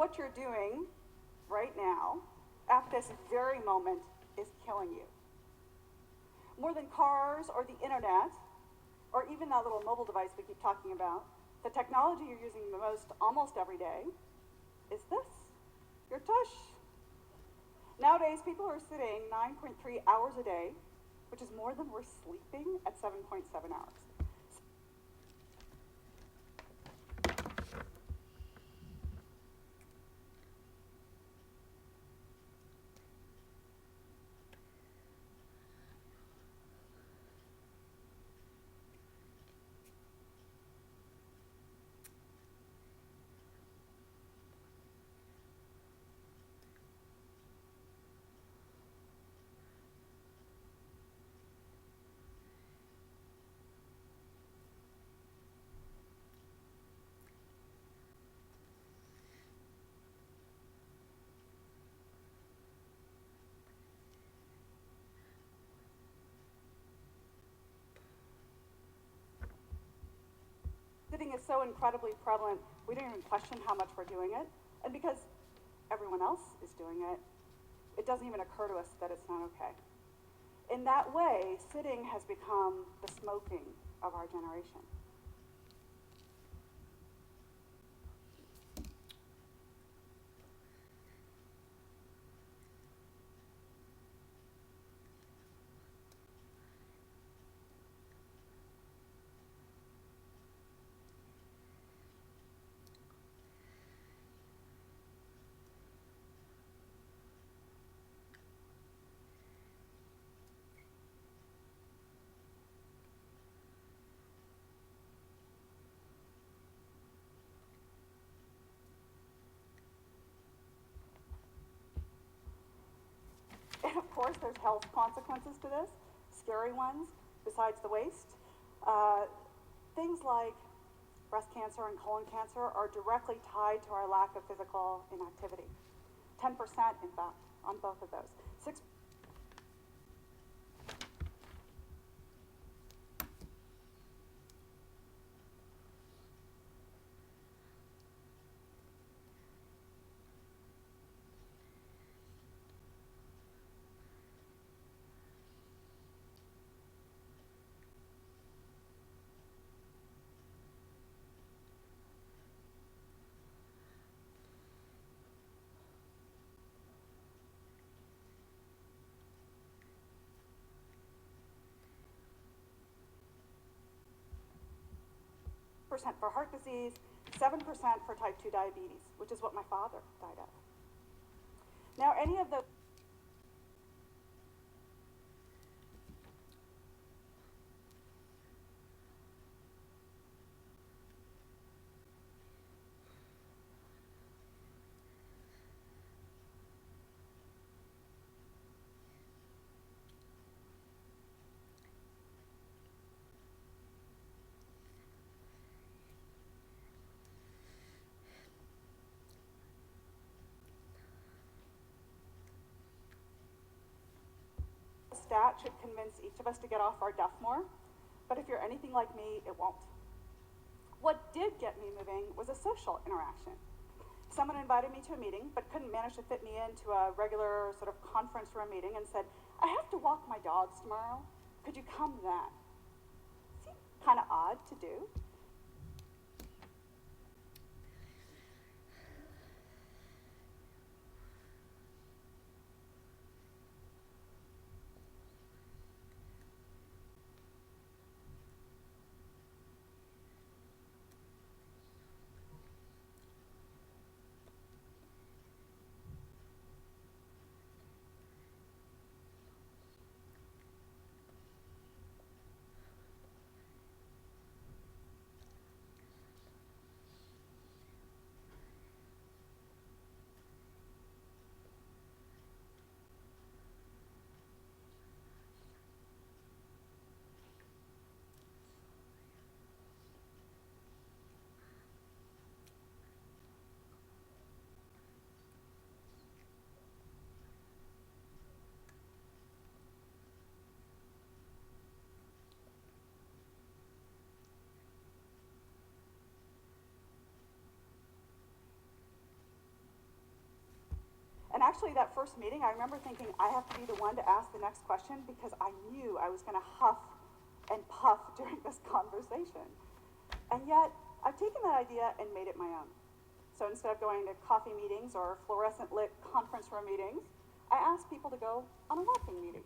what you're doing right now, at this very moment, is killing you. More than cars or the internet, or even that little mobile device we keep talking about, the technology you're using the most almost every day is this, your tush. Nowadays, people are sitting 9.3 hours a day, which is more than we're sleeping at 7.7 hours. Sitting is so incredibly prevalent, we don't even question how much we're doing it. And because everyone else is doing it, it doesn't even occur to us that it's not okay. In that way, sitting has become the smoking of our generation. And of course, there's health consequences to this, scary ones, besides the waste. Things like breast cancer and colon cancer are directly tied to our lack of physical inactivity. 10%, in fact, on both of those. 6 percent for heart disease, 7% for type 2 diabetes, which is what my father died of. Now, any of those stat should convince each of us to get off our duff more, but if you're anything like me, it won't. What did get me moving was a social interaction. Someone invited me to a meeting, but couldn't manage to fit me into a regular sort of conference room meeting and said, I have to walk my dogs tomorrow. Could you come then? Seemed kind of odd to do. actually, that first meeting, I remember thinking, I have to be the one to ask the next question because I knew I was gonna huff and puff during this conversation. And yet, I've taken that idea and made it my own. So instead of going to coffee meetings or fluorescent lit conference room meetings, I ask people to go on a walking meeting.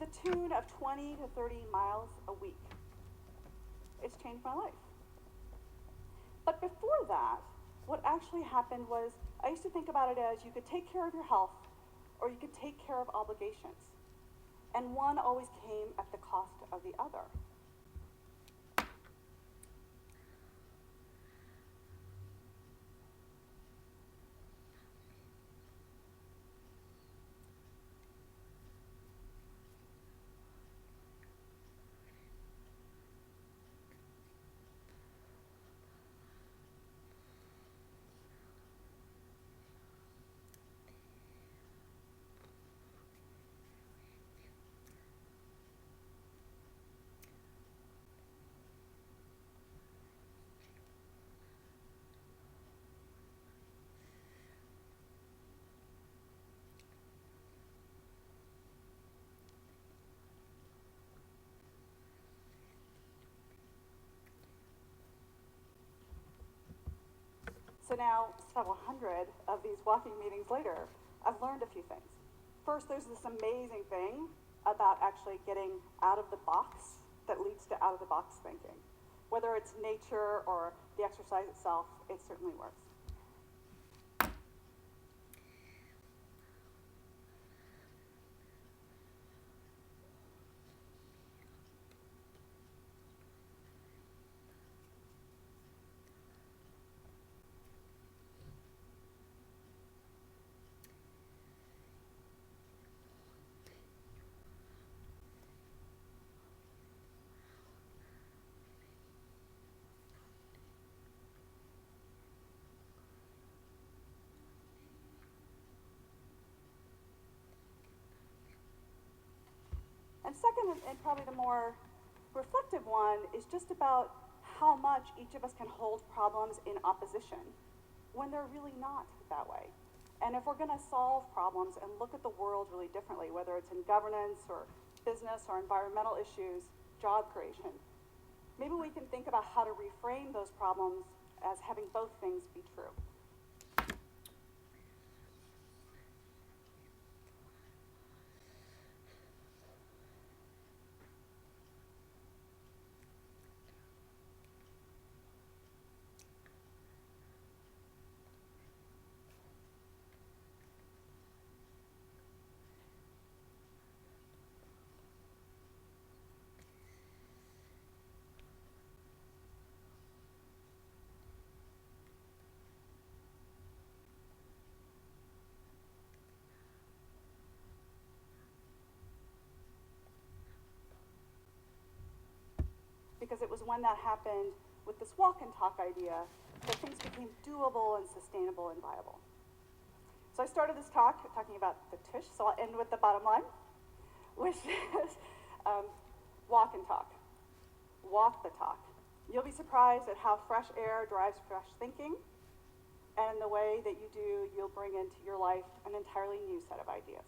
The tune of 20 to 30 miles a week. It's changed my life. But before that, what actually happened was I used to think about it as you could take care of your health or you could take care of obligations. And one always came at the cost of the other. So now, several hundred of these walking meetings later, I've learned a few things. First, there's this amazing thing about actually getting out of the box that leads to out of the box thinking. Whether it's nature or the exercise itself, it certainly works. And second, and probably the more reflective one, is just about how much each of us can hold problems in opposition when they're really not that way. And if we're going to solve problems and look at the world really differently, whether it's in governance or business or environmental issues, job creation, maybe we can think about how to reframe those problems as having both things be true. Because it was when that happened with this walk and talk idea that things became doable and sustainable and viable. So I started this talk talking about the tush, so I'll end with the bottom line, which is walk and talk. Walk the talk. You'll be surprised at how fresh air drives fresh thinking, and the way that you do, you'll bring into your life an entirely new set of ideas.